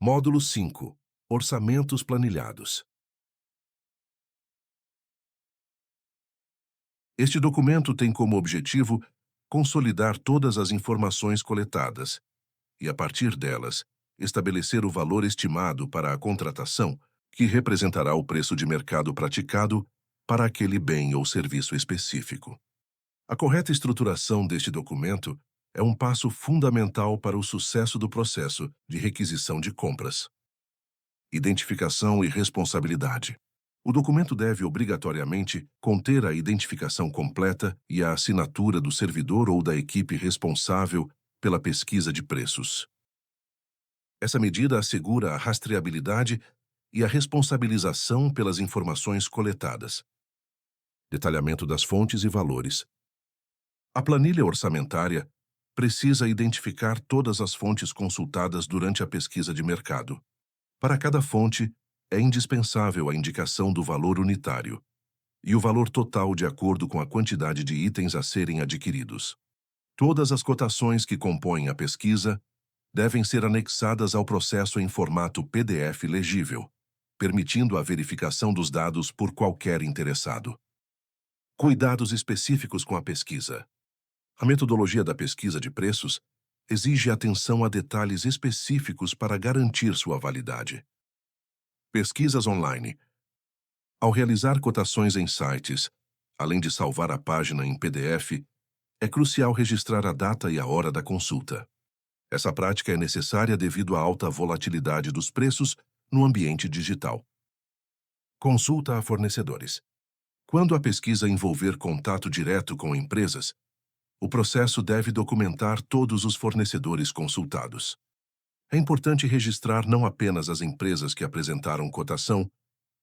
Módulo 5. Orçamentos planilhados. Este documento tem como objetivo consolidar todas as informações coletadas e, a partir delas, estabelecer o valor estimado para a contratação, que representará o preço de mercado praticado para aquele bem ou serviço específico. A correta estruturação deste documento é um passo fundamental para o sucesso do processo de requisição de compras. Identificação e responsabilidade. O documento deve obrigatoriamente conter a identificação completa e a assinatura do servidor ou da equipe responsável pela pesquisa de preços. Essa medida assegura a rastreabilidade e a responsabilização pelas informações coletadas. Detalhamento das fontes e valores. A planilha orçamentária precisa identificar todas as fontes consultadas durante a pesquisa de mercado. Para cada fonte, é indispensável a indicação do valor unitário e o valor total de acordo com a quantidade de itens a serem adquiridos. Todas as cotações que compõem a pesquisa devem ser anexadas ao processo em formato PDF legível, permitindo a verificação dos dados por qualquer interessado. Cuidados específicos com a pesquisa. A metodologia da pesquisa de preços exige atenção a detalhes específicos para garantir sua validade. Pesquisas online. Ao realizar cotações em sites, além de salvar a página em PDF, é crucial registrar a data e a hora da consulta. Essa prática é necessária devido à alta volatilidade dos preços no ambiente digital. Consulta a fornecedores. Quando a pesquisa envolver contato direto com empresas, o processo deve documentar todos os fornecedores consultados. É importante registrar não apenas as empresas que apresentaram cotação,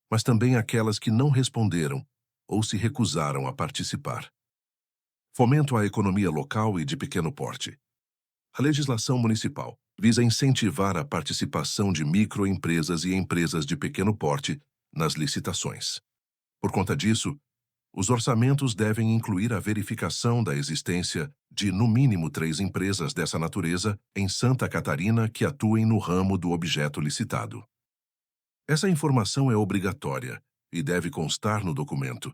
mas também aquelas que não responderam ou se recusaram a participar. Fomento à economia local e de pequeno porte. A legislação municipal visa incentivar a participação de microempresas e empresas de pequeno porte nas licitações. Por conta disso, os orçamentos devem incluir a verificação da existência de, no mínimo, 3 empresas dessa natureza em Santa Catarina que atuem no ramo do objeto licitado. Essa informação é obrigatória e deve constar no documento,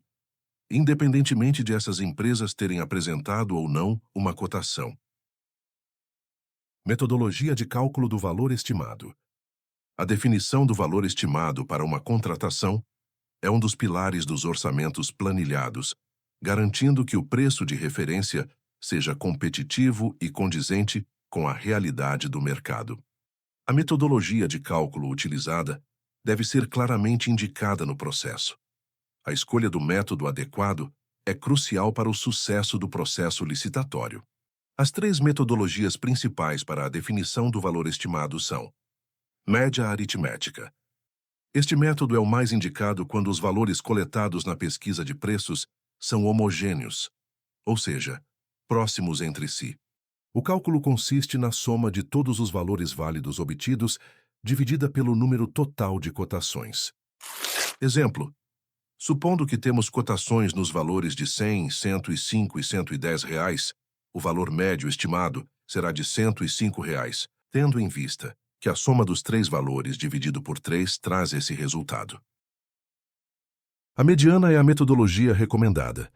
independentemente de essas empresas terem apresentado ou não uma cotação. Metodologia de cálculo do valor estimado. A definição do valor estimado para uma contratação é um dos pilares dos orçamentos planilhados, garantindo que o preço de referência seja competitivo e condizente com a realidade do mercado. A metodologia de cálculo utilizada deve ser claramente indicada no processo. A escolha do método adequado é crucial para o sucesso do processo licitatório. As 3 metodologias principais para a definição do valor estimado são: média aritmética. Este método é o mais indicado quando os valores coletados na pesquisa de preços são homogêneos, ou seja, próximos entre si. O cálculo consiste na soma de todos os valores válidos obtidos, dividida pelo número total de cotações. Exemplo: supondo que temos cotações nos valores de 100, 105 e 110 reais, o valor médio estimado será de 105 reais, tendo em vista que a soma dos 3 valores dividido por 3 traz esse resultado. A mediana é a metodologia recomendada,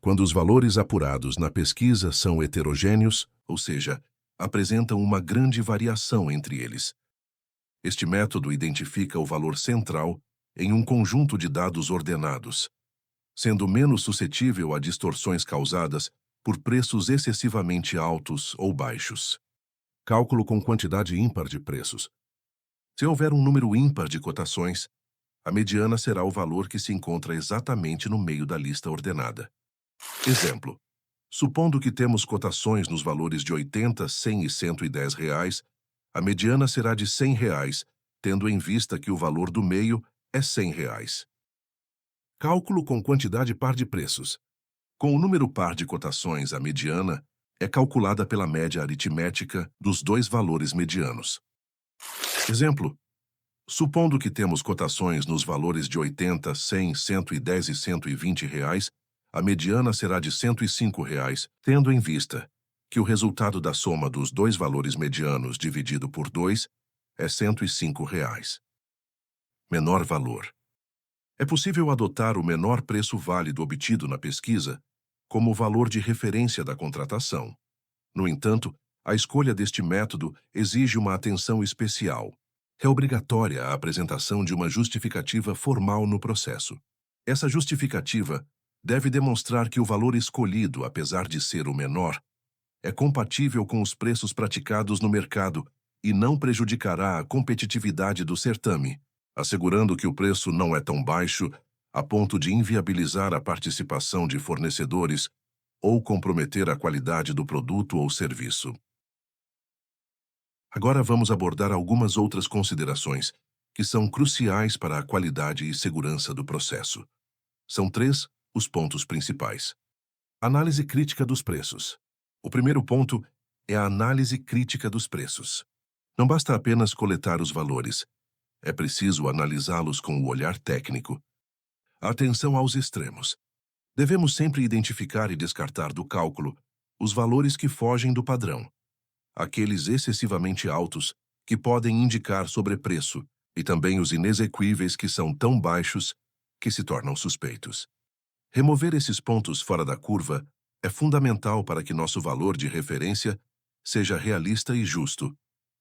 quando os valores apurados na pesquisa são heterogêneos, ou seja, apresentam uma grande variação entre eles. Este método identifica o valor central em um conjunto de dados ordenados, sendo menos suscetível a distorções causadas por preços excessivamente altos ou baixos. Cálculo com quantidade ímpar de preços. Se houver um número ímpar de cotações, a mediana será o valor que se encontra exatamente no meio da lista ordenada. Exemplo: supondo que temos cotações nos valores de 80, 100 e 110 reais, a mediana será de 100 reais, tendo em vista que o valor do meio é 100 reais. Cálculo com quantidade par de preços. Com o número par de cotações, a mediana é calculada pela média aritmética dos 2 valores medianos. Exemplo: supondo que temos cotações nos valores de 80, 100, 110 e 120 reais, a mediana será de 105 reais, tendo em vista que o resultado da soma dos 2 valores medianos dividido por 2 é R$ 105. Menor valor. É possível adotar o menor preço válido obtido na pesquisa como o valor de referência da contratação. No entanto, a escolha deste método exige uma atenção especial. É obrigatória a apresentação de uma justificativa formal no processo. Essa justificativa deve demonstrar que o valor escolhido, apesar de ser o menor, é compatível com os preços praticados no mercado e não prejudicará a competitividade do certame, assegurando que o preço não é tão baixo a ponto de inviabilizar a participação de fornecedores ou comprometer a qualidade do produto ou serviço. Agora vamos abordar algumas outras considerações que são cruciais para a qualidade e segurança do processo. São 3 os pontos principais. Análise crítica dos preços. O primeiro ponto é a análise crítica dos preços. Não basta apenas coletar os valores, é preciso analisá-los com o olhar técnico. Atenção aos extremos. Devemos sempre identificar e descartar do cálculo os valores que fogem do padrão, aqueles excessivamente altos que podem indicar sobrepreço, e também os inexequíveis que são tão baixos que se tornam suspeitos. Remover esses pontos fora da curva é fundamental para que nosso valor de referência seja realista e justo.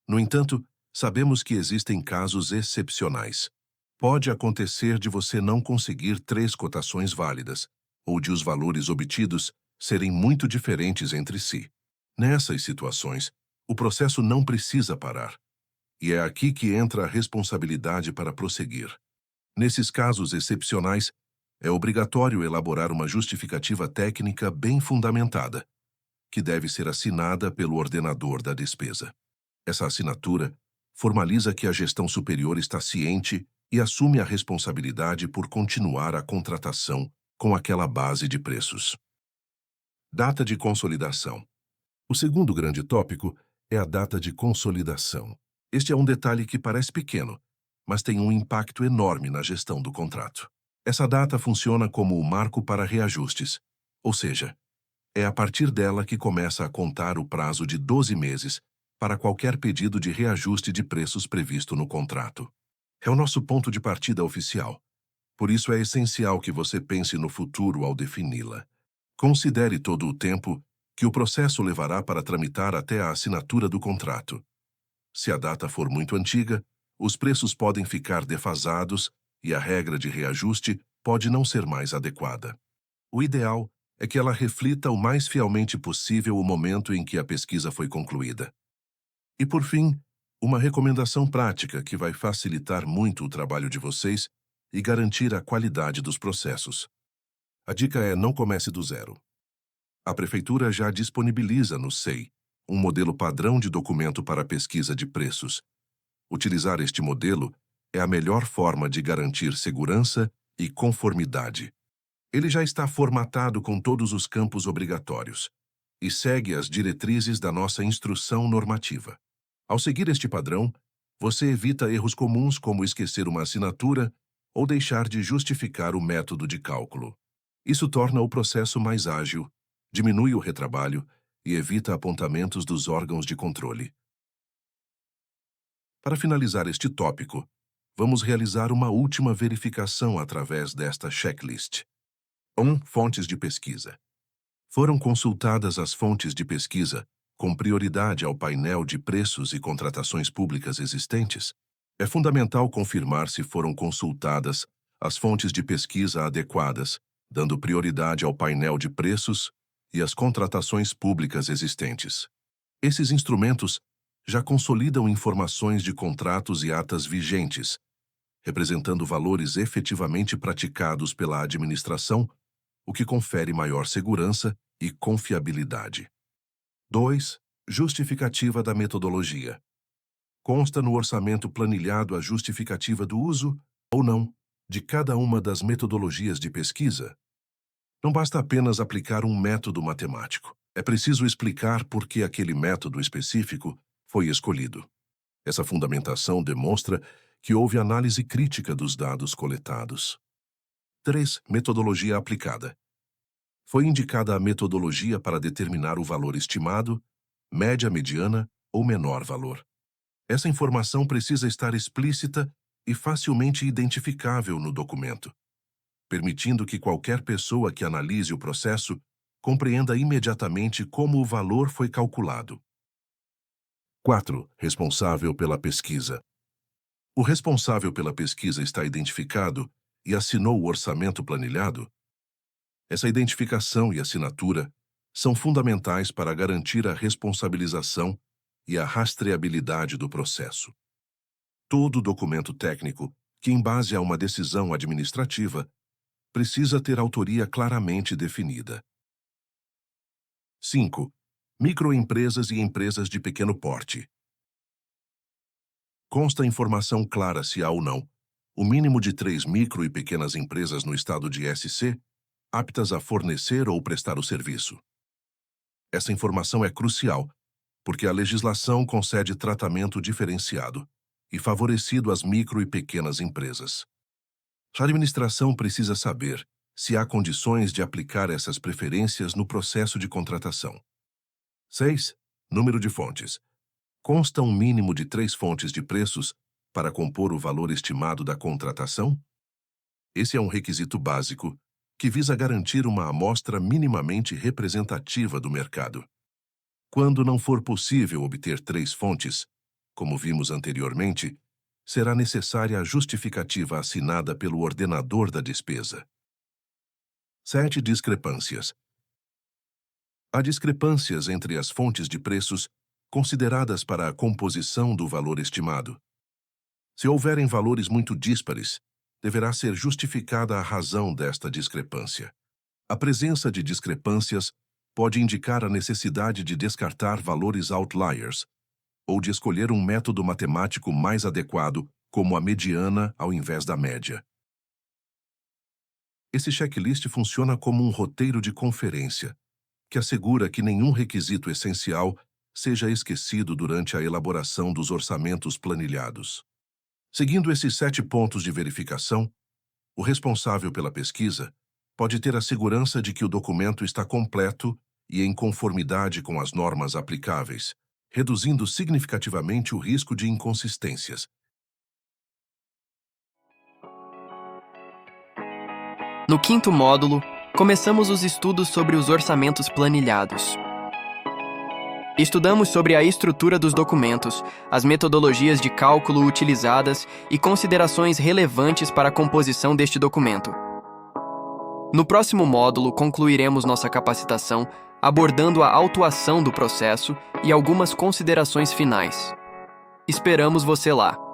No entanto, sabemos que existem casos excepcionais. Pode acontecer de você não conseguir 3 cotações válidas, ou de os valores obtidos serem muito diferentes entre si. Nessas situações, o processo não precisa parar. E é aqui que entra a responsabilidade para prosseguir. Nesses casos excepcionais, é obrigatório elaborar uma justificativa técnica bem fundamentada, que deve ser assinada pelo ordenador da despesa. Essa assinatura formaliza que a gestão superior está ciente e assume a responsabilidade por continuar a contratação com aquela base de preços. Data de consolidação. O segundo grande tópico é a data de consolidação. Este é um detalhe que parece pequeno, mas tem um impacto enorme na gestão do contrato. Essa data funciona como o marco para reajustes, ou seja, é a partir dela que começa a contar o prazo de 12 meses para qualquer pedido de reajuste de preços previsto no contrato. É o nosso ponto de partida oficial. Por isso é essencial que você pense no futuro ao defini-la. Considere todo o tempo que o processo levará para tramitar até a assinatura do contrato. Se a data for muito antiga, os preços podem ficar defasados e a regra de reajuste pode não ser mais adequada. O ideal é que ela reflita o mais fielmente possível o momento em que a pesquisa foi concluída. E, por fim, uma recomendação prática que vai facilitar muito o trabalho de vocês e garantir a qualidade dos processos. A dica é: não comece do zero. A Prefeitura já disponibiliza no SEI um modelo padrão de documento para pesquisa de preços. Utilizar este modelo é a melhor forma de garantir segurança e conformidade. Ele já está formatado com todos os campos obrigatórios e segue as diretrizes da nossa instrução normativa. Ao seguir este padrão, você evita erros comuns como esquecer uma assinatura ou deixar de justificar o método de cálculo. Isso torna o processo mais ágil, diminui o retrabalho e evita apontamentos dos órgãos de controle. Para finalizar este tópico, vamos realizar uma última verificação através desta checklist. 1. Fontes de pesquisa. Foram consultadas as fontes de pesquisa com prioridade ao painel de preços e contratações públicas existentes? É fundamental confirmar se foram consultadas as fontes de pesquisa adequadas, dando prioridade ao painel de preços e às contratações públicas existentes. Esses instrumentos já consolidam informações de contratos e atas vigentes, representando valores efetivamente praticados pela administração, o que confere maior segurança e confiabilidade. 2. Justificativa da metodologia. Consta no orçamento planilhado a justificativa do uso, ou não, de cada uma das metodologias de pesquisa? Não basta apenas aplicar um método matemático. É preciso explicar por que aquele método específico foi escolhido. Essa fundamentação demonstra que houve análise crítica dos dados coletados. 3. Metodologia aplicada. Foi indicada a metodologia para determinar o valor estimado, média mediana ou menor valor. Essa informação precisa estar explícita e facilmente identificável no documento, permitindo que qualquer pessoa que analise o processo compreenda imediatamente como o valor foi calculado. 4. Responsável pela pesquisa. O responsável pela pesquisa está identificado e assinou o orçamento planilhado? Essa identificação e assinatura são fundamentais para garantir a responsabilização e a rastreabilidade do processo. Todo documento técnico que embase a uma decisão administrativa precisa ter autoria claramente definida. 5. Microempresas e empresas de pequeno porte. Consta informação clara se há ou não o mínimo de 3 micro e pequenas empresas no estado de SC aptas a fornecer ou prestar o serviço. Essa informação é crucial, porque a legislação concede tratamento diferenciado e favorecido às micro e pequenas empresas. A administração precisa saber se há condições de aplicar essas preferências no processo de contratação. 6. Número de fontes. Consta um mínimo de 3 fontes de preços para compor o valor estimado da contratação? Esse é um requisito básico que visa garantir uma amostra minimamente representativa do mercado. Quando não for possível obter 3 fontes, como vimos anteriormente, será necessária a justificativa assinada pelo ordenador da despesa. 7. Discrepâncias. Há discrepâncias entre as fontes de preços consideradas para a composição do valor estimado. Se houverem valores muito díspares, deverá ser justificada a razão desta discrepância. A presença de discrepâncias pode indicar a necessidade de descartar valores outliers ou de escolher um método matemático mais adequado, como a mediana ao invés da média. Esse checklist funciona como um roteiro de conferência, que assegura que nenhum requisito essencial seja esquecido durante a elaboração dos orçamentos planilhados. Seguindo esses 7 pontos de verificação, o responsável pela pesquisa pode ter a segurança de que o documento está completo e em conformidade com as normas aplicáveis, reduzindo significativamente o risco de inconsistências. No 5º módulo, começamos os estudos sobre os orçamentos planilhados. Estudamos sobre a estrutura dos documentos, as metodologias de cálculo utilizadas e considerações relevantes para a composição deste documento. No próximo módulo, concluiremos nossa capacitação abordando a autuação do processo e algumas considerações finais. Esperamos você lá!